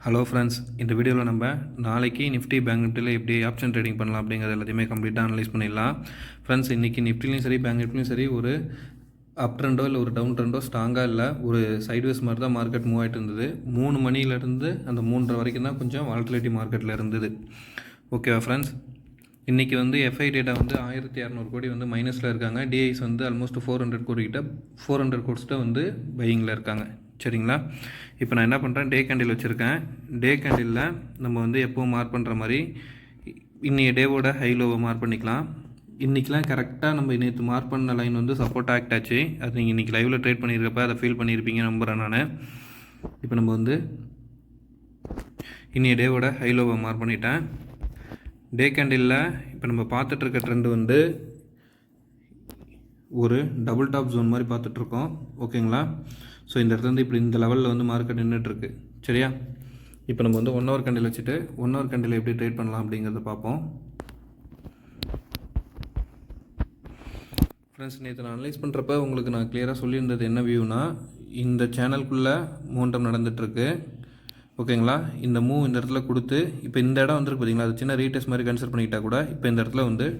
Hello friends, இந்த வீடியோவில் நம்ம நாளைக்கு நிஃப்டி பேங்க் நிஃப்டியில் எப்படி ஆப்ஷன் ட்ரேடிங் பண்ணலாம் அப்படிங்கிறது எல்லாத்தையுமே கம்ப்ளீட்டாக அனலைஸ் பண்ணிடலாம். ஃப்ரெண்ட்ஸ், இன்றைக்கி நிஃப்டிலையும் சரி பேங்க் நிஃப்டிலையும் சரி ஒரு அப் ட்ரெண்டோ இல்லை ஒரு டவுன் ட்ரெண்டோ ஸ்ட்ராங்காக இல்லை, ஒரு சைட்வேஸ் மாதிரி தான் மார்க்கெட் மூவ் ஆகிட்டு இருந்தது. 3 மணிலேருந்து அந்த 3:30 வரைக்கும் தான் கொஞ்சம் வாலட்டிலிட்டி மார்க்கெட்டில் இருந்தது. ஓகேவா ஃப்ரெண்ட்ஸ், இன்றைக்கி எஃப்ஐ டேட்டா 1200 கோடி மைனஸில் இருக்காங்க. டிஐஸ் ஆல்மோஸ்ட் 400 கோடிக்கிட்ட 400 கோடிஸ்ட்டு பையிங்கில் இருக்காங்க. சரிங்களா, இப்போ நான் என்ன பண்ணுறேன், டே கேண்டில் வச்சுருக்கேன். டே கேண்டிலில் நம்ம எப்போவும் மார்க் பண்ணுற மாதிரி இன்றைய டேவோட ஹை லோவை மார்க் பண்ணிக்கலாம். இன்றைக்கெலாம் கரெக்டாக நம்ம நேற்று மார்க் பண்ண லைன் சப்போர்ட் ஆக்ட் ஆச்சு. அது நீங்கள் இன்றைக்கி லைவில் ட்ரேட் பண்ணியிருக்கப்ப அதை ஃபீல் பண்ணியிருப்பீங்க நம்புகிறேன் நான். இப்போ நம்ம இன்றைய டேவோட ஹை லோவை மார்க் பண்ணிட்டேன். டே கேண்டிலில் இப்போ நம்ம பார்த்துட்ருக்க ட்ரெண்டு ஒரு டபுள் டாப் ஜோன் மாதிரி பார்த்துட்ருக்கோம். ஓகேங்களா, ஸோ இந்த இடத்துல இப்படி இந்த லெவலில் மார்க்கெட் நின்றுட்டுருக்கு. சரியா, இப்போ நம்ம 1 ஹவர் கேண்டில் வச்சுட்டு 1 ஹவர் கேண்டில் எப்படி ட்ரேட் பண்ணலாம் அப்படிங்கிறத பார்ப்போம். ஃப்ரெண்ட்ஸ், நேற்று நான் அனலைஸ் பண்ணுறப்ப உங்களுக்கு நான் கிளியராக சொல்லியிருந்தது என்ன வியூனா, இந்த சேனலுக்குள்ளே மூவ்மெண்டம் நடந்துகிட்ருக்கு. ஓகேங்களா, இந்த மூவ் இந்த இடத்துல கொடுத்து இப்போ இந்த இடம் வந்துருக்கு பார்த்தீங்களா, அது சின்ன ரீடெஸ்ட் மாதிரி கன்சிடர் பண்ணிக்கிட்டா கூட இப்போ இந்த இடத்துல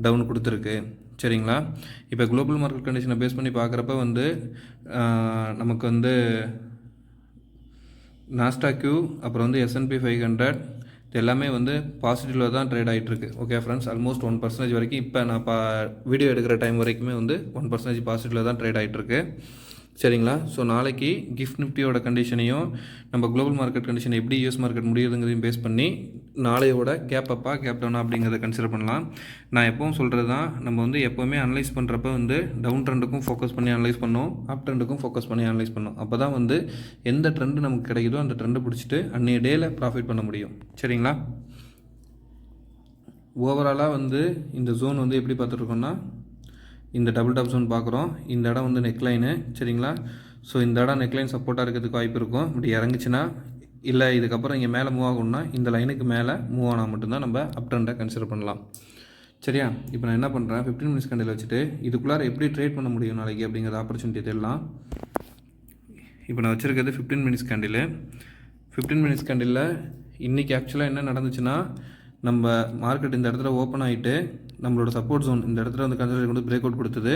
டவுன் கொடுத்துருக்கு. சரிங்களா, இப்போ குளோபல் மார்க்கெட் கண்டிஷனை பேஸ் பண்ணி பார்க்குறப்ப நமக்கு நாஸ்டாக்யூ அப்புறம் S&P 500 இது எல்லாமே பாசிட்டிவில் தான் ட்ரேட் ஆகிட்டுருக்கு. ஓகே ஃப்ரெண்ட்ஸ், ஆல்மோஸ்ட் 1% வரைக்கும் இப்போ நான் வீடியோ எடுக்கிற டைம் வரைக்குமே 1% பாசிட்டிவில் தான் ட்ரேட் ஆகிட்டுருக்கு. சரிங்களா, ஸோ நாளைக்கு கிஃப்ட் நிஃப்டியோட கண்டிஷனையும் நம்ம குளோபல் மார்க்கெட் கண்டிஷன் எப்படி யூஎஸ் மார்க்கெட் முடியுதுங்கிறதையும் பேஸ் பண்ணி நாளையோட கேப் அப்பா கேப் டவுனா அப்படிங்கிறத கன்சிடர் பண்ணலாம். நான் எப்பவும் சொல்கிறது தான், நம்ம எப்போவுமே அனலைஸ் பண்ணுறப்ப டவுன் ட்ரெண்டுக்கும் ஃபோக்கஸ் பண்ணி அனலைஸ் பண்ணோம், அப் ட்ரெண்டுக்கும் ஃபோக்கஸ் பண்ணி அனலைஸ் பண்ணோம். அப்போ தான் எந்த ட்ரெண்டு நமக்கு கிடைக்குதோ அந்த ட்ரெண்டை பிடிச்சிட்டு அன்றைய டேயில் ப்ராஃபிட் பண்ண முடியும். சரிங்களா, ஓவராலாக இந்த ஜோன் எப்படி பார்த்துட்ருக்கோன்னா, இந்த டபுள் டாப் ஜோன் பார்க்குறோம். இந்த இடம் நெக்லைனு. சரிங்களா, ஸோ இந்த இடம் நெக்லைன் சப்போர்ட்டாக இருக்கிறதுக்கு வாய்ப்பு இருக்கும். இப்படி இறங்குச்சுன்னா இல்லை இதுக்கப்புறம் இங்கே மேலே மூவ் ஆகணும்னா இந்த லைனுக்கு மேலே மூவ் ஆனால் மட்டும்தான் நம்ம அப் ட்ரெண்டை கன்சிடர் பண்ணலாம். சரியா, இப்போ நான் என்ன பண்ணுறேன், 15 மினிட்ஸ் கேண்டில் வச்சுட்டு இதுக்குள்ளார எப்படி ட்ரேட் பண்ண முடியும் நாளைக்கு அப்படிங்கிற ஆப்பர்ச்சுனிட்டி தெரியலாம். இப்போ நான் வச்சுருக்கிறது 15 மினிட்ஸ் கேண்டில். 15 மினிட்ஸ் கேண்டிலில் இன்றைக்கி ஆக்சுவலாக என்ன நடந்துச்சுன்னா, நம்ம மார்க்கெட் இந்த இடத்துல ஓப்பன் ஆகிட்டு நம்மளோட சப்போர்ட் ஜோன் இந்த இடத்துல கன்சிடர் பிரேக் அவுட் கொடுத்தது.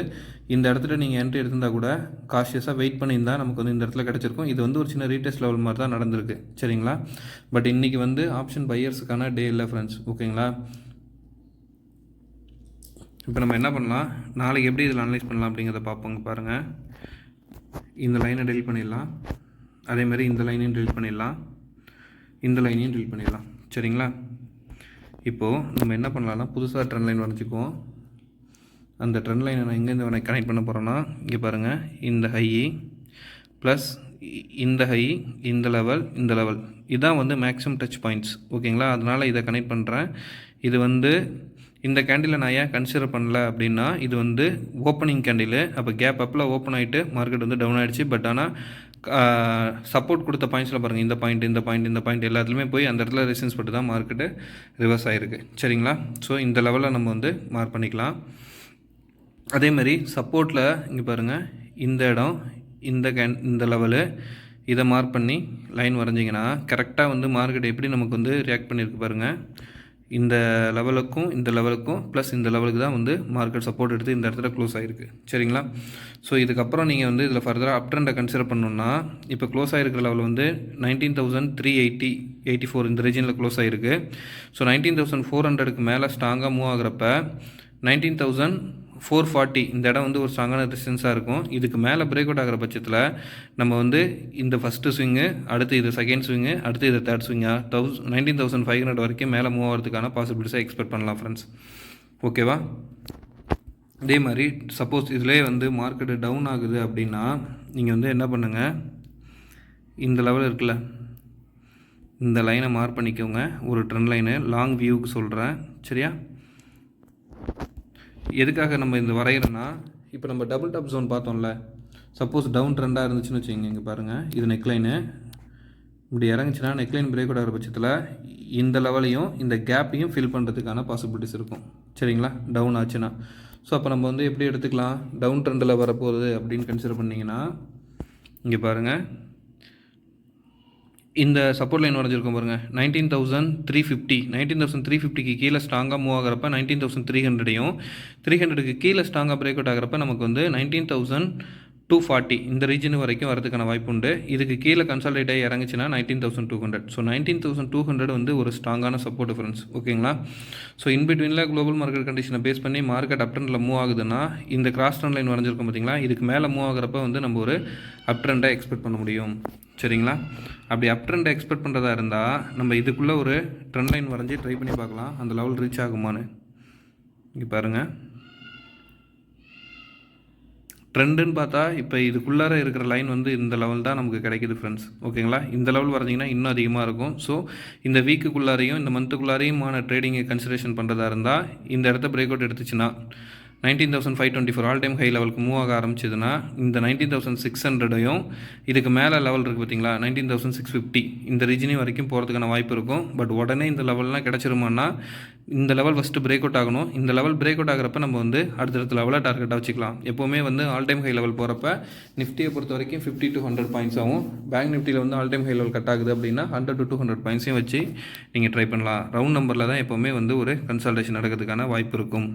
இந்த இடத்துல நீங்கள் என்ட்ரி எடுத்திருந்தால் கூட காஷியஸாக வெயிட் பண்ணியிருந்தால் நமக்கு இந்த இடத்துல கிடச்சிருக்கும். இது ஒரு சின்ன ரீடெஸ்ட் லெவல் மாதிரி தான் நடந்திருக்கு. சரிங்களா, பட் இன்றைக்கி ஆப்ஷன் பையர்ஸுக்கான டே இல்லை ஃப்ரெண்ட்ஸ். ஓகேங்களா, இப்போ நம்ம என்ன பண்ணலாம், நாளைக்கு எப்படி இதில் அனலைஸ் பண்ணலாம் அப்படிங்கிறத பார்ப்போங்க. பாருங்கள், இந்த லைனை டெலிட் பண்ணிடலாம், அதேமாதிரி இந்த லைனையும் டெலிட் பண்ணிடலாம், இந்த லைனையும் டெலிட் பண்ணிடலாம். சரிங்களா, இப்போது நம்ம என்ன பண்ணலாம்னா புதுசாக ட்ரெண்ட் லைன் வரைஞ்சிக்குவோம். அந்த ட்ரெண்ட் லைனை நான் எங்கேருந்து கனெக்ட் பண்ண போகிறேன்னா, இங்கே பாருங்கள், இந்த ஹை ப்ளஸ் இந்த ஹை, இந்த லெவல், இந்த லெவல் இதுதான் மேக்ஸிமம் டச் பாயிண்ட்ஸ். ஓகேங்களா, அதனால் இதை கனெக்ட் பண்ணுறேன். இது இந்த கேண்டிலை நான் ஏன் கன்சிடர் பண்ணல அப்படின்னா, இது ஓப்பனிங் கேண்டில். அப்போ கேப் அப்பில் ஓப்பன் ஆகிட்டு மார்க்கெட் டவுன் ஆகிடுச்சு. பட் ஆனால் சப்போர்ட் கொடுத்த பாயிண்ட்ஸில் பாருங்கள், இந்த பாயிண்ட் எல்லாத்துலேயுமே போய் அந்த இடத்துல ரெசிஸ்டன்ஸ் பட்டு தான் மார்க்கெட்டு ரிவர்ஸ் ஆகிருக்கு. சரிங்களா, ஸோ இந்த லெவலில் நம்ம மார்க் பண்ணிக்கலாம். அதேமாதிரி சப்போர்ட்டில் இங்கே பாருங்கள், இந்த இடம், இந்த லெவலு, இதை மார்க் பண்ணி லைன் வரைஞ்சிங்கன்னா கரெக்டாக மார்க்கெட் எப்படி நமக்கு ரியாக்ட் பண்ணியிருக்கு பாருங்கள். இந்த லெவலுக்கும் ப்ளஸ் இந்த லெவலுக்கு தான் மார்க்கெட் சப்போர்ட் எடுத்து இந்த இடத்துல க்ளோஸ் ஆகிருக்கு. சரிங்களா, ஸோ இதுக்கப்புறம் நீங்கள் இதில் ஃபர்தராக அப் ட்ரெண்டை கன்சிடர் பண்ணணுன்னா, இப்போ க்ளோஸ் ஆகிருக்கிற லெவல் 19,384 இந்த ரீஜனில் க்ளோஸ் ஆகிருக்கு. ஸோ 19,400க்கு மேலே ஸ்ட்ராங்காக மூவ் ஆகிறப்ப 19,440 இந்த இடம் ஒரு ஸ்ட்ராங்கான ரெசிஸ்டன்ஸாக இருக்கும். இதுக்கு மேலே பிரேக் அவுட் ஆகிற பட்சத்தில் நம்ம இந்த ஃபஸ்ட்டு ஸ்விங்கு, அடுத்து இது செகண்ட் ஸ்விங்கு, அடுத்து இது தேர்ட் ஸ்விங்காக 19,500 வரைக்கும் மேலே மூவ் ஆகிறதுக்கான பாசிபிலிட்டிஸை எக்ஸ்பெக்ட் பண்ணலாம் ஃப்ரெண்ட்ஸ். ஓகேவா, இதே மாதிரி சப்போஸ் இதிலே மார்க்கெட்டு டவுன் ஆகுது அப்படின்னா நீங்கள் என்ன பண்ணுங்கள், இந்த லெவல் இருக்குல்ல, இந்த லைனை மார்க் பண்ணிக்கோங்க. ஒரு ட்ரெண்ட் லைனு லாங் வியூவுக்கு சொல்கிறேன். சரியா, எதுக்காக நம்ம இந்த வரைகிறோன்னா, இப்போ நம்ம டபுள் டாப் ஜோன் பார்த்தோம்ல, சப்போஸ் டவுன் ட்ரெண்டாக இருந்துச்சுன்னு வச்சுக்கோங்க. இங்கே பாருங்கள், இது நெக்லைனு இப்படி இறங்குச்சுன்னா நெக்லைன் பிரேக் அவுட் ஆகிற பட்சத்தில் இந்த லெவலையும் இந்த கேப்பையும் ஃபில் பண்ணுறதுக்கான பாசிபிலிட்டிஸ் இருக்கும். சரிங்களா, டவுன் ஆச்சுன்னா. ஸோ அப்போ நம்ம எப்படி எடுத்துக்கலாம், டவுன் ட்ரெண்டில் வரப்போகுது அப்படின்னு கன்சிடர் பண்ணிங்கன்னா, இங்கே பாருங்கள், இந்த சப்போர்ட் லைன் வரைஞ்சிருக்கோம் பாருங்கள் 19,350 19,350க்கு கீழே ஸ்ட்ராங்காக மூவ் ஆகிறப்ப 19,300ஐயும் 300க்கு கீழே ஸ்ட்ராங்காக பிரேக் அவுட் ஆகிறப்ப நமக்கு வந்து 19,240 இந்த ரீஜன் வரைக்கும் வரதுக்கான வாய்ப்பு உண்டு. இதுக்கு கீழே கன்சால்டேட் ஆகி இறங்குச்சுன்னா 19,200. ஸோ 19,200 வந்து ஒரு ஸ்ட்ராங்கான சப்போர்ட் ஃப்ரெண்ட்ஸ், ஓகேங்களா. ஸோ இன்பிட்வீனில் குளோபல் மார்க்கெட் கண்டிஷனை பேஸ் பண்ணி மார்க்கெட் அப் ட்ரெண்டில் மூவ் ஆகுதுன்னா இந்த கிராஸ் ட்ரெண்ட் லைன் வரைஞ்சிருக்கோம் பார்த்தீங்களா, இதுக்கு மேலே மூவ் ஆகிறப்ப வந்து நம்ம ஒரு அப் ட்ரெண்டை எக்ஸ்பெக்ட் பண்ண முடியும். சரிங்களா. அப்படி அப் ட்ரெண்டை எக்ஸ்பெக்ட் பண்ணுறதா இருந்தால் நம்ம இதுக்குள்ளே ஒரு ட்ரெண்ட் லைன் வரைஞ்சி ட்ரை பண்ணி பார்க்கலாம், அந்த லெவல் ரீச் ஆகுமான்னு. இங்கே பாருங்கள், ட்ரெண்டுன்னு பார்த்தா இப்போ இதுக்குள்ளார இருக்கிற லைன் வந்து இந்த லெவல் தான் நமக்கு கிடைக்குது ஃப்ரெண்ட்ஸ், ஓகேங்களா. இந்த லெவல் வரைஞ்சிங்கன்னா இன்னும் அதிகமாக இருக்கும். ஸோ இந்த வீக்குக்குள்ளாரையும் இந்த மந்த்துக்குள்ளாரையுமான ட்ரேடிங்கை கன்சிடரேஷன் பண்ணுறதா இருந்தால் இந்த இடத்த பிரேக் அவுட் எடுத்துச்சுன்னா 19,524 ஆல் டைம் ஹை லெவலுக்கு மூவ் ஆக ஆரம்பிச்சதுன்னா இந்த 19,600ஐயும் இதுக்கு மேலே லெவல் இருக்குது பார்த்தீங்களா 19,650 இந்த ரீஜனையும் வரைக்கும் போகிறதுக்கான வாய்ப்பு இருக்கும். பட் உடனே இந்த லெவல்லாம் கிடச்சிருமான்னா இந்த லெவல் ஃபஸ்ட்டு பிரேக் அவுட் ஆகணும். இந்த லெவல் பிரேக் அவுட் ஆகிறப்ப நம்ம வந்து அடுத்தடுத்த லெவலாக டார்கெட்டாக வச்சுக்கலாம். எப்போவுமே வந்து ஆல் டைம் ஹை லெவல் போகிறப்ப நிஃப்டியை பொறுத்த வரைக்கும் 50 to 100 பாயிண்ட்ஸ் ஆகும். பேங்க் நிஃப்டியில் வந்து all time high level cut ஆகுது அப்படின்னா 100 to 200 பாயிண்ட்ஸையும் வச்சு நீங்கள் ட்ரை பண்ணலாம். ரவுண்ட் நம்பரில் தான் எப்போவுமே வந்து ஒரு கன்சல்டேஷன் நடக்கிறதுக்கான வாய்ப்பு இருக்கும்.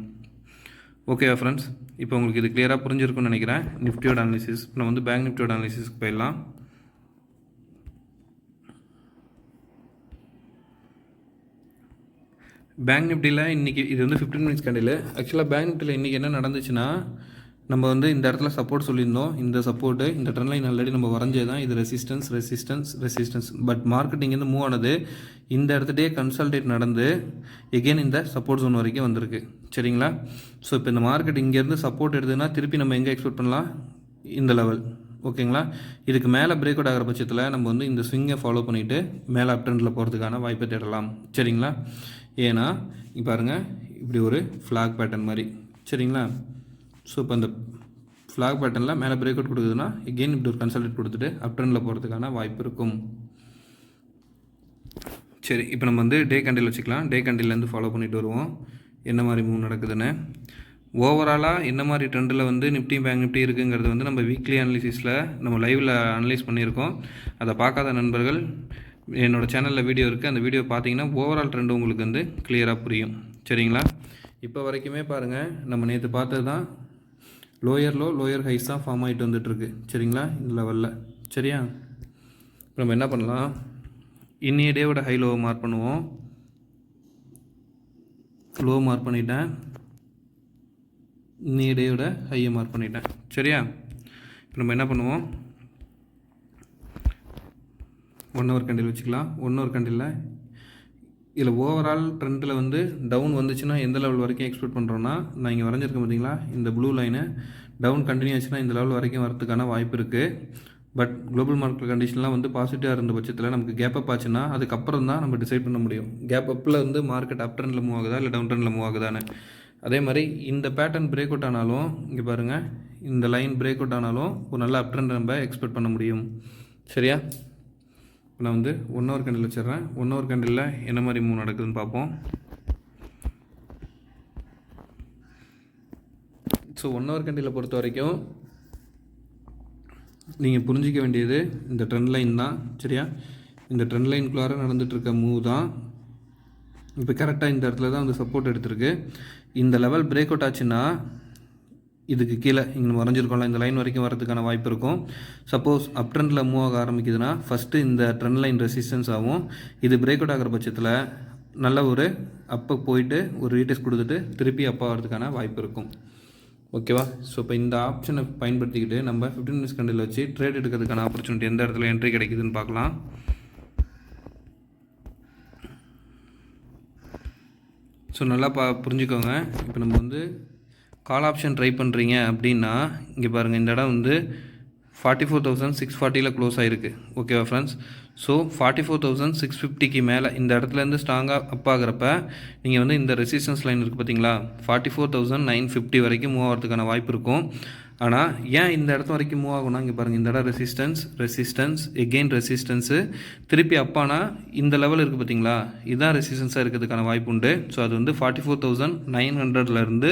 ஓகேவா ஃப்ரெண்ட்ஸ், இப்போ உங்களுக்கு இது கிளியராக புரிஞ்சிருக்குன்னு நினைக்கிறேன். நிஃப்டியோட அனாலிசிஸ் நம்ம வந்து பேங்க் நிஃப்டியோட அனாலிசிஸ்க்கு போயிடலாம். பேங்க் நிஃப்டியில் இன்றைக்கி இது வந்து 15 மினிட்ஸ் கேண்டில். ஆக்சுவலாக பேங்க் நிஃப்டியில் இன்றைக்கி என்ன நடந்துச்சுன்னா, நம்ம வந்து இந்த இடத்துல சப்போர்ட் சொல்லியிருந்தோம். இந்த சப்போர்ட்டு இந்த ட்ரெண்ட் லைன் ஆல்ரெடி நம்ம வரைஞ்சே தான். இது ரெசிஸ்டன்ஸ் பட் மார்க்கெட் இங்கேருந்து மூவ் ஆனது இந்த இடத்துட்டே கன்சல்டேட் நடந்து எகெயின் இந்த சப்போர்ட் ஜோன் வரைக்கும் வந்திருக்கு. சரிங்களா. ஸோ இப்போ இந்த மார்க்கெட் இங்கேருந்து சப்போர்ட் எடுத்துன்னா திருப்பி நம்ம எங்கே எக்ஸ்பெக்ட் பண்ணலாம், இந்த லெவல், ஓகேங்களா. இதுக்கு மேலே பிரேக் அவுட் ஆகிற பட்சத்தில் நம்ம வந்து இந்த ஸ்விங்கை ஃபாலோ பண்ணிவிட்டு மேலே அப் ட்ரெண்டில் போகிறதுக்கான வாய்ப்பை தேடலாம். சரிங்களா. ஏன்னா இப்போ பாருங்கள், இப்படி ஒரு ஃப்ளாக் பேட்டர்ன் மாதிரி, சரிங்களா. ஸோ இப்போ அந்த ஃப்ளாக் பேட்டர்னில் மேலே பிரேக் அவுட் கொடுக்குதுன்னா எகெயின் இப்படி ஒரு கன்சல்டேட் கொடுத்துட்டு அப் ட்ரெண்டில் போகிறதுக்கான வாய்ப்பு இருக்கும். சரி, இப்போ நம்ம வந்து டே கேண்டில் வச்சுக்கலாம். டே கேண்டில்லேருந்து ஃபாலோ பண்ணிட்டு வருவோம் என்ன மாதிரி மூவ் நடக்குதுன்னு. ஓவராலாக என்ன மாதிரி ட்ரெண்டில் வந்து நிஃப்டி பேங்க் நிஃப்டி இருக்குங்கிறது வந்து நம்ம வீக்லி அனாலிசிஸில் நம்ம லைவில் அனலைஸ் பண்ணியிருக்கோம். அதை பார்க்காத நண்பர்கள் என்னோடய சேனலில் வீடியோ இருக்குது, அந்த வீடியோ பார்த்தீங்கன்னா ஓவரால் ட்ரெண்டு உங்களுக்கு வந்து கிளியராக புரியும். சரிங்களா. இப்போ வரைக்குமே பாருங்கள், நம்ம நேற்று பார்த்தது தான் லோயர் லோ லோயர் ஹைஸ் தான் ஃபார்ம் ஆகிட்டு வந்துட்டுருக்கு. சரிங்களா, இந்த லெவலில். சரியா. இப்போ நம்ம என்ன பண்ணலாம், இன்னைய டேவோட ஹை லோவை மார்க் பண்ணுவோம். லோ மார்க் பண்ணிட்டேன், இன்னைய டேவோட ஹையை மார்க் பண்ணிட்டேன். சரியா. இப்போ நம்ம என்ன பண்ணுவோம், 1 ஹவர் கேண்டில் வச்சுக்கலாம். 1 ஹவர் கேண்டில் இதில் ஓவரால் ட்ரெண்டில் வந்து டவுன் வந்துச்சுன்னா எந்த லெவல் வரைக்கும் எக்ஸ்பெக்ட் பண்ணுறோன்னா, நான் இங்கே வரைஞ்சிருக்கேன் பார்த்தீங்களா, இந்த ப்ளூ லைனை டவுன் கண்டினியூ ஆச்சுன்னா இந்த லெவல் வரைக்கும் வரதுக்கான வாய்ப்பு இருக்குது. பட் குளோபல் மார்க்கெட் கண்டிஷன்லாம் வந்து பாசிட்டிவாக இருந்த பட்சத்தில் நமக்கு கேப் அப் ஆச்சுன்னா அதுக்கப்புறம் தான் நம்ம டிசைட் பண்ண முடியும் கேப் அப்பில் வந்து மார்க்கெட் அப் ட்ரெண்டில் மூவ் ஆகுதா இல்லை டவுன் ட்ரெண்டில் மூவ் ஆகுதான்னு. அதே மாதிரி இந்த பேட்டர்ன் பிரேக் அவுட் ஆனாலும் இங்கே பாருங்கள், இந்த லைன் பிரேக் அவுட் ஆனாலும் ஒரு நல்ல அப் ட்ரெண்ட் நம்ம எக்ஸ்பெக்ட் பண்ண முடியும். சரியா. இப்போ நான் வந்து 1 ஹவர் கேண்டில் வச்சிடுறேன். 1 ஹவர் கேண்டிலில் என்ன மாதிரி மூவ் நடக்குதுன்னு பார்ப்போம். ஸோ 1 ஹவர் கேண்டில் பொறுத்த வரைக்கும் நீங்கள் புரிஞ்சிக்க வேண்டியது இந்த ட்ரெண்ட் லைன் தான். சரியா. இந்த ட்ரெண்ட் லைனுக்குள்ளார நடந்துகிட்ருக்க மூவ் தான் இப்போ கரெக்டாக இந்த இடத்துல தான் வந்து சப்போர்ட் எடுத்திருக்கு. இந்த லெவல் பிரேக் அவுட் ஆச்சுன்னா இதுக்கு கீழே இங்கே வரைஞ்சிருக்கோம்ல இந்த லைன் வரைக்கும் வரதுக்கான வாய்ப்பு இருக்கும். சப்போஸ் அப் ட்ரெண்டில் மூவ் ஆக ஆரம்பிக்குதுன்னா ஃபஸ்ட்டு இந்த ட்ரெண்ட் லைன் ரெசிஸ்டன்ஸ் ஆகும். இது பிரேக் அவுட் ஆகிற பட்சத்தில் நல்ல ஒரு அப்போ போயிட்டு ஒரு ரீடெஸ்ட் கொடுத்துட்டு திருப்பி அப்போ வரதுக்கான வாய்ப்பு இருக்கும். ஓகேவா. ஸோ இப்போ இந்த ஆப்ஷனை பயன்படுத்திக்கிட்டு நம்ம 15 மினிட்ஸ் கேண்டில் வச்சு ட்ரேட் எடுக்கிறதுக்கான ஆப்பர்ச்சுனிட்டி எந்த இடத்துல என்ட்ரி கிடைக்குதுன்னு பார்க்கலாம். ஸோ நல்லா புரிஞ்சுக்கோங்க. இப்போ நம்ம வந்து கால் ஆப்ஷன் ட்ரை பண்ணுறீங்க அப்படின்னா இங்கே பாருங்கள், இந்த இடம் வந்து 44,640 க்ளோஸ் ஆகிருக்கு. ஓகேவா ஃப்ரெண்ட்ஸ். ஸோ 44,650க்கு மேலே இந்த இடத்துலேருந்து ஸ்ட்ராங்காக அப் ஆகிறப்ப நீங்கள் வந்து இந்த ரெசிஸ்டன்ஸ் லைன் இருக்குது பார்த்தீங்களா, 44,950 வரைக்கும் மூவ் ஆகிறதுக்கான வாய்ப்பு இருக்கும். ஆனால் ஏன் இந்த இடத்து வரைக்கும் மூவ் ஆகும்னா இங்கே பாருங்கள், இந்த இடம் ரெசிஸ்டன்ஸ் எகெயின் ரெசிஸ்டன்ஸு, திருப்பி அப்பானா இந்த லெவல் இருக்குது பார்த்தீங்களா, இதுதான் ரெசிஸ்டன்ஸாக இருக்கிறதுக்கான வாய்ப்பு உண்டு. ஸோ அது வந்து 44,900லேருந்து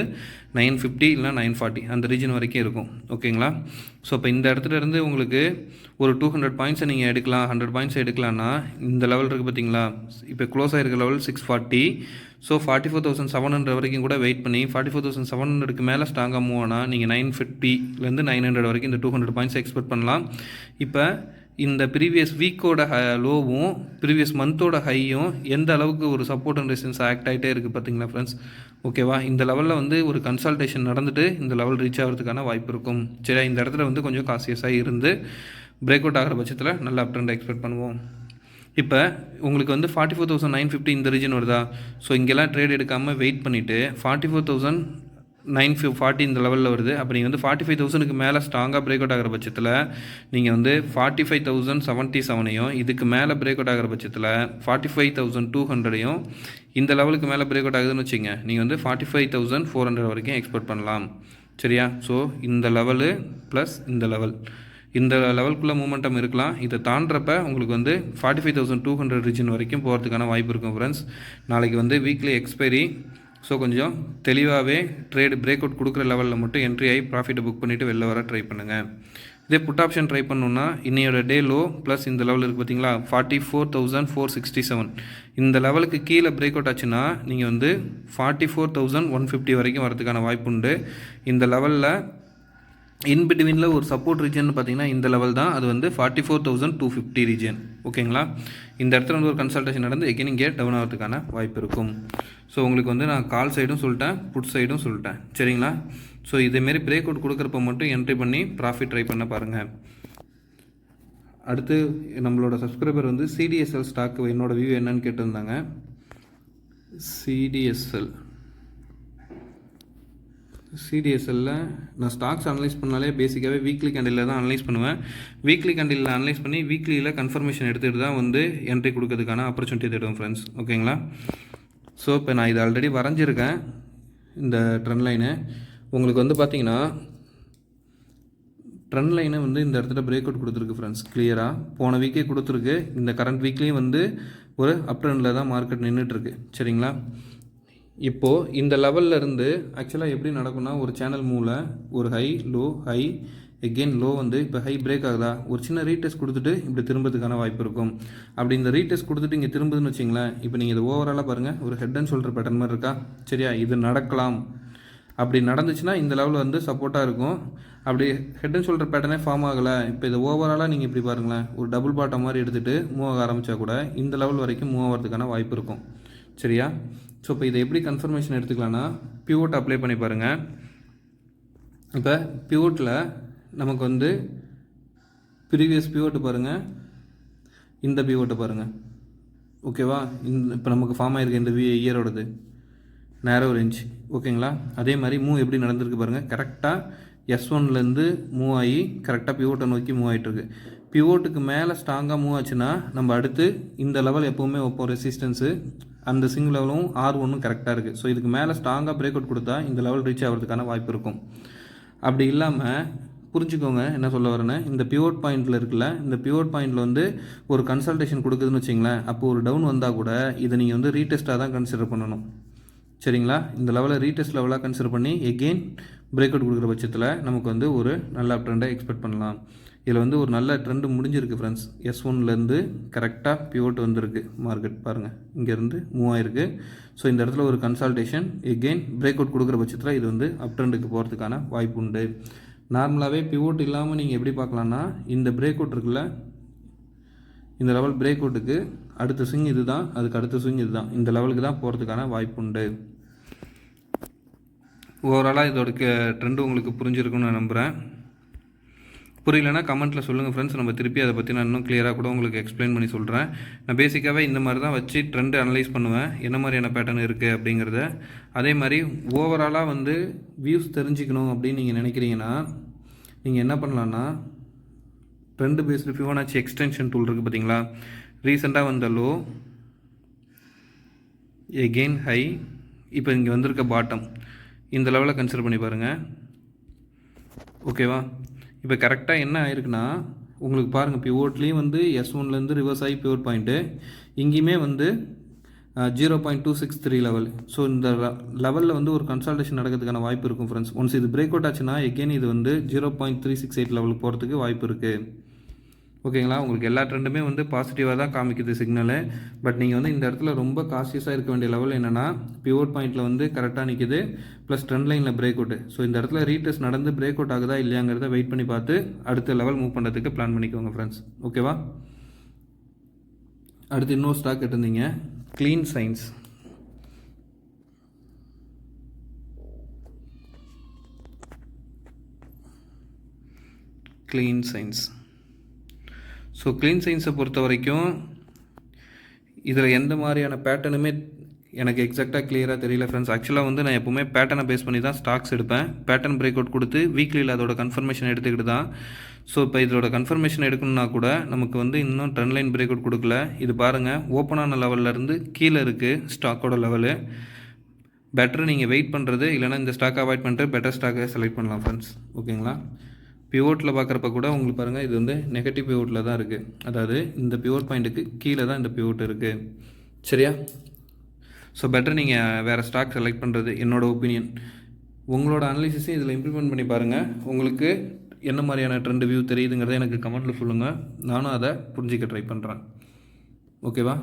950 இல்லைனா 940 அந்த ரீஜன் வரைக்கும் இருக்கும். ஓகேங்களா? ஸோ இப்போ இந்த இடத்துல இருந்து உங்களுக்கு ஒரு 200 பாயிண்ட்ஸை நீங்கள் எடுக்கலாம், 100 பாயிண்ட்ஸ் எடுக்கலாம்னா இந்த லெவல் இருக்குது பார்த்தீங்களா, இப்போ க்ளோஸ் ஆகிருக்க லெவல் 640. ஸோ 44,700 வரைக்கும் கூட வெயிட் பண்ணி 44,700க்கு மேலே ஸ்ட்ராங்காக மூவ் ஆனால் நீங்கள் 950லேருந்து 900 வரைக்கும் இந்த 200 பாயிண்ட்ஸ் எக்ஸ்பெக்ட் பண்ணலாம். இப்போ இந்த ப்ரீவியஸ் வீக்கோட லோவும் ப்ரீவியஸ் மந்தோட ஹையும் எந்த அளவுக்கு ஒரு சப்போர்ட் அண்ட் ரெசிஸ்டன்ஸ் ஆக்ட் ஆகிட்டே இருக்குது பார்த்தீங்களா ஃப்ரெண்ட்ஸ். ஓகேவா? இந்த லெவலில் வந்து ஒரு கன்சல்டேஷன் நடந்துட்டு இந்த லெவல் ரீச் ஆகிறதுக்கான வாய்ப்பு இருக்கும். சரி, இந்த இடத்துல வந்து கொஞ்சம் காசியஸாக இருந்து பிரேக் அவுட் ஆகிற பட்சத்தில் நல்ல அப் ட்ரெண்ட் எக்ஸ்பெக்ட் பண்ணுவோம். இப்போ உங்களுக்கு வந்து 44,950 இந்த ரீஜன் வருதா, ஸோ இங்கெல்லாம் ட்ரேட் எடுக்காமல் வெயிட் பண்ணிவிட்டு 44,940 இந்த லெவலில் வருது. அப்போ நீங்கள் வந்து 45,000க்கு மேலே ஸ்ட்ராங்காக பிரேக் அவுட் ஆகிற பட்சத்தில் நீங்கள் வந்து 45,077ஐயும் இதுக்கு மேலே பிரேக் அவுட் ஆகிற பட்சத்தில் 45,200ஐயும் இந்த லெவலுக்கு மேலே பிரேக் அவுட் ஆகுதுன்னு வச்சுங்க, நீங்கள் வந்து 45,400 வரைக்கும் எக்ஸ்பெக்ட் பண்ணலாம். சரியா? ஸோ இந்த லெவலு ப்ளஸ் இந்த லெவலுக்குள்ளே மூமெண்டம் இருக்கலாம். இதை தாண்டறப்ப உங்களுக்கு வந்து 45,200 ரீஜன் வரைக்கும் போகிறதுக்கான வாய்ப்பு இருக்கும் ஃப்ரெண்ட்ஸ். நாளைக்கு வந்து வீக்லி எக்ஸ்பைரி. ஸோ கொஞ்சம் தெளிவாகவே ட்ரேடு பிரேக் அவுட் கொடுக்குற லெவலில் மட்டும் என்ட்ரி ஆகி ப்ராஃபிட்டை புக் பண்ணிவிட்டு வெளில வர ட்ரை பண்ணுங்கள். இதே புட் ஆப்ஷன் ட்ரை பண்ணணுன்னா இன்னையோட டே லோ ப்ளஸ் இந்த லெவல் இருக்குது பார்த்தீங்களா 44,467 இந்த லெவலுக்கு கீழே பிரேக் அவுட் ஆச்சுன்னா நீங்கள் வந்து 44,150 வரைக்கும் வரதுக்கான வாய்ப்பு உண்டு. இந்த லெவலில் இன்பிட்வீனில் ஒரு சப்போர்ட் ரீஜன் பார்த்தீங்கன்னா இந்த லெவல் தான், அது வந்து 44,250 ரீஜன். ஓகேங்களா? இந்த இடத்துல வந்து ஒரு கன்சல்டேஷன் நடந்து எகெயின் இங்கே டவுன் ஆகிறதுக்கான வாய்ப்பு இருக்கும். ஸோ உங்களுக்கு வந்து நான் கால் சைடும் சொல்லிட்டேன், புட் சைடும் சொல்லிட்டேன். சரிங்களா? ஸோ இதேமாரி பிரேக் அவுட் கொடுக்குறப்ப மட்டும் என்ட்ரி பண்ணி ப்ராஃபிட் ட்ரை பண்ண பாருங்கள். அடுத்து நம்மளோட சப்ஸ்கிரைபர் வந்து சிடிஎஸ்எல் ஸ்டாக் என்னோடய வியூ என்னன்னு கேட்டிருந்தாங்க. சிடிஎஸ்எல்லில் நான் ஸ்டாக்ஸ் அனலைஸ் பண்ணாலே பேசிக்காகவே வீக்லி கேண்டிலில் தான் அனலைஸ் பண்ணுவேன். வீக்லி கேண்டிலில் அனலைஸ் பண்ணி வீக்லியில் கன்ஃபர்மேஷன் எடுத்துகிட்டு தான் வந்து என்ட்ரி கொடுக்கறதுக்கான ஆப்பர்ச்சுனிட்டி தேடுவேன் ஃப்ரெண்ட்ஸ். ஓகேங்களா? ஸோ இப்போ நான் இது ஆல்ரெடி வரைஞ்சிருக்கேன் இந்த ட்ரெண்ட் லைனு. உங்களுக்கு வந்து பார்த்தீங்கன்னா ட்ரெண்ட் லைனை வந்து இந்த இடத்துல பிரேக் அவுட் கொடுத்துருக்கு ஃப்ரெண்ட்ஸ். கிளியராக போன வீக்கே கொடுத்துருக்கு. இந்த கரண்ட் வீக்லேயும் வந்து ஒரு அப் ட்ரெண்டில் தான் மார்க்கெட் நின்றுட்டுருக்கு. சரிங்களா? இப்போது இந்த லெவலில் இருந்து ஆக்சுவலாக எப்படி நடக்கும்னா ஒரு சேனல் மூவில் ஒரு ஹை எகெயின் லோ வந்து இப்போ ஹை பிரேக் ஆகுதா, ஒரு சின்ன ரீடெஸ்ட் கொடுத்துட்டு இப்படி திரும்புறதுக்கான வாய்ப்பு இருக்கும். அப்படி இந்த ரீடெஸ்ட் கொடுத்துட்டு இங்கே திரும்புதுன்னு வச்சிங்களேன், இப்போ நீங்கள் இது ஓவராலாக பாருங்கள், ஒரு ஹெட் அண்ட் ஷோல்டர் பேட்டர்ன் மாதிரி இருக்கா. சரியா? இது நடக்கலாம். அப்படி நடந்துச்சுன்னா இந்த லெவலில் வந்து சப்போர்ட்டாக இருக்கும். அப்படி ஹெட் அண்ட் ஷோல்டர் பேட்டர்னே ஃபார்ம் ஆகலை, இப்போ இது ஓவராலாக நீங்கள் இப்படி பாருங்களேன், ஒரு டபுள் பாட்டம் மாதிரி எடுத்துகிட்டு மூவ் ஆக ஆரம்பித்தா கூட இந்த லெவல் வரைக்கும் மூவ் ஆகிறதுக்கான வாய்ப்பு இருக்கும். சரியா? ஸோ இப்போ இதை எப்படி கன்ஃபர்மேஷன் எடுத்துக்கலான்னா பிவோட் அப்ளை பண்ணி பாருங்கள். இப்போ பிவோட்டில் நமக்கு வந்து ப்ரீவியஸ் பிவோட்டு பாருங்கள், இந்த பிவோட்டை பாருங்கள். ஓகேவா? இப்போ நமக்கு ஃபார்ம் ஆகிருக்கு இந்த இயரோடது நேரோ ரேஞ்ச். ஓகேங்களா? அதே மாதிரி மூவ் எப்படி நடந்திருக்கு பாருங்கள். கரெக்டாக S1லேருந்து மூவ் ஆகி கரெக்டாக பிவோட்டை நோக்கி மூவ் ஆகிட்டுருக்கு. பிவோட்டுக்கு மேலே ஸ்ட்ராங்காக மூவ் ஆச்சுன்னா நம்ம அடுத்து இந்த லெவல் எப்போவுமே வைப்போம் ரெசிஸ்டன்ஸு. அந்த சிங்கிள் லெவலும் R1 கரெக்டாக இருக்குது. ஸோ இதுக்கு மேலே ஸ்ட்ராங்காக பிரேக் அவுட் கொடுத்தா இந்த லெவல் ரீச் ஆகிறதுக்கான வாய்ப்பு இருக்கும். அப்படி இல்லாமல் புரிஞ்சுக்கோங்க என்ன சொல்ல வரேன்னு, இந்த பிவோட் பாயிண்டில் இருக்குல்ல, இந்த பிவோட் பாயிண்டில் வந்து ஒரு கன்சல்டேஷன் கொடுக்குதுன்னு வச்சிங்களேன், அப்போ ஒரு டவுன் வந்தால் கூட இதை நீங்கள் வந்து ரீடெஸ்ட்டாக தான் கன்சிடர் பண்ணணும். சரிங்களா? இந்த லெவலில் ரீடெஸ்ட் லெவலாக கன்சிடர் பண்ணி எகெயின் பிரேக் அவுட் கொடுக்குற பட்சத்தில் நமக்கு வந்து ஒரு நல்ல அப் ட்ரெண்டை எக்ஸ்பெக்ட் பண்ணலாம். இதில் வந்து ஒரு நல்ல ட்ரெண்டு முடிஞ்சிருக்கு ஃப்ரெண்ட்ஸ். S1லேருந்து கரெக்டாக பிவோட் வந்திருக்கு மார்க்கெட் பாருங்கள், இங்கேருந்து மூவ் ஆகிருக்கு. ஸோ இந்த இடத்துல ஒரு கன்சல்டேஷன் எகெயின் பிரேக் அவுட் கொடுக்குற பட்சத்தில் இது வந்து அப் ட்ரெண்டுக்கு போகிறதுக்கான வாய்ப்பு உண்டு. நார்மலாகவே பிவோட் இல்லாமல் நீங்கள் எப்படி பார்க்கலான்னா, இந்த பிரேக் அவுட் இருக்குல்ல, இந்த லெவல் பிரேக் அவுட்டுக்கு அடுத்த ஸ்விங் இது தான், அதுக்கு அடுத்த ஸ்விங் இது தான், இந்த லெவலுக்கு தான் போகிறதுக்கான வாய்ப்பு உண்டு. ஓவராலாக இதோட ட்ரெண்டு உங்களுக்கு புரிஞ்சிருக்குன்னு நான் நம்புகிறேன். புரியலன்னா கமெண்ட்டில் சொல்லுங்கள் ஃப்ரெண்ட்ஸ், நம்ம திருப்பி அதை பற்றி நான் இன்னும் கிளியராக கூட உங்களுக்கு எக்ஸ்பிளைன் பண்ணி சொல்கிறேன். நான் பேசிக்காகவே இந்த மாதிரி தான் வச்சு ட்ரெண்டு அனலைஸ் பண்ணுவேன், என்ன மாதிரியான பேட்டர்ன் இருக்குது அப்படிங்கிறத. அதே மாதிரி ஓவராலாக வந்து வியூஸ் தெரிஞ்சுக்கணும் அப்படின்னு நீங்கள் நினைக்கிறீங்கன்னா நீங்கள் என்ன பண்ணலான்னா, trend based Fibonacci extension tool இருக்குது பார்த்தீங்களா, ரீசெண்டாக வந்த லோ எகெயின் ஹை, இப்போ இங்கே வந்திருக்க பாட்டம், இந்த லெவலில் கன்சிடர் பண்ணி பாருங்கள். ஓகேவா? இப்போ கரெக்டாக என்ன ஆயிருக்குன்னா, உங்களுக்கு பாருங்கள் பிவோட்லேயும் வந்து S1லேருந்து ரிவர்ஸ் ஆகி பிவோட் பாயிண்ட்டு, இங்கேயுமே வந்து 0.263 லெவல். ஸோ இந்த லெவலில் வந்து ஒரு கன்சல்டேஷன் நடக்கிறதுக்கான வாய்ப்பு இருக்கும் ஃப்ரெண்ட்ஸ். ஒன்ஸ் இது பிரேக் அவுட் ஆச்சுன்னா எகெயின் இது வந்து 0.368 லெவலுக்கு போகிறதுக்கு வாய்ப்பு இருக்குது. ஓகேங்களா? உங்களுக்கு எல்லா ட்ரெண்டுமே வந்து பாசிட்டிவாக தான் காமிக்குது சிக்னலு. பட் நீங்கள் வந்து இந்த இடத்துல ரொம்ப காஷியஸாக இருக்க வேண்டிய லெவல் என்னென்னா, பிவோட் பாயிண்ட்டில் வந்து கரெக்டாக நிற்கிது, ப்ளஸ் ட்ரெண்ட் லைனில் பிரேக் அவுட்டு. ஸோ இந்த இடத்துல ரீடெஸ்ட் நடந்து பிரேக் அவுட் ஆகுதா இல்லையாங்கிறத வெயிட் பண்ணி பார்த்து அடுத்த லெவல் மூவ் பண்ணுறதுக்கு பிளான் பண்ணிக்கோங்க ஃப்ரெண்ட்ஸ். ஓகேவா? அடுத்து இன்னொரு ஸ்டாக் எடுத்திருந்தீங்க, Clean Science. Clean Science. So Clean சயின்ஸை பொறுத்த வரைக்கும் இதில் எந்த மாதிரியான பேட்டர்னுமே எனக்கு எக்ஸாக்டாக கிளியராக தெரியல ஃப்ரெண்ட்ஸ். ஆக்சுவலாக வந்து நான் எப்போவுமே பேட்டர்னை பேஸ் பண்ணி தான் ஸ்டாக்ஸ் எடுப்பேன். பேட்டர்ன் பிரேக் அவுட் கொடுத்து வீக்லியில் அதோட கன்ஃபர்மேஷன் எடுத்துக்கிட்டு தான். ஸோ இப்போ இதோட கன்ஃபர்மேஷன் எடுக்கணும்னா கூட நமக்கு வந்து இன்னும் ட்ரெண்ட் லைன் பிரேக் அவுட் கொடுக்கல. இது பாருங்கள், ஓப்பனான லெவல்லேருந்து கீழே இருக்குது ஸ்டாக்கோட லெவலு. பெட்டர் நீங்கள் வெயிட் பண்ணுறது, இல்லைனா இந்த ஸ்டாக் அவாய்ட் பண்ணிட்டு பெட்டர் ஸ்டாக்கை செலக்ட் பண்ணலாம் ஃப்ரெண்ட்ஸ். ஓகேங்களா? பிவோட்டில் பார்க்குறப்ப கூட உங்களுக்கு பாருங்கள், இது வந்து நெகட்டிவ் பிவோட்டில் தான் இருக்குது. அதாவது இந்த பிவோட் பாயிண்ட்டுக்கு கீழே தான் இந்த பிவோட் இருக்குது. சரியா? ஸோ பெட்டர் நீங்கள் வேறு ஸ்டாக் செலக்ட் பண்ணுறது என்னோடய ஒப்பீனியன். உங்களோட அனலிசிஸையும் இதில் இம்ப்ளிமெண்ட் பண்ணி பாருங்கள். உங்களுக்கு என்ன மாதிரியான ட்ரெண்ட் வியூ தெரியுதுங்கிறத எனக்கு கமெண்ட்டில் சொல்லுங்கள். நானும் அதை புரிஞ்சிக்க ட்ரை பண்ணுறேன். ஓகேவா?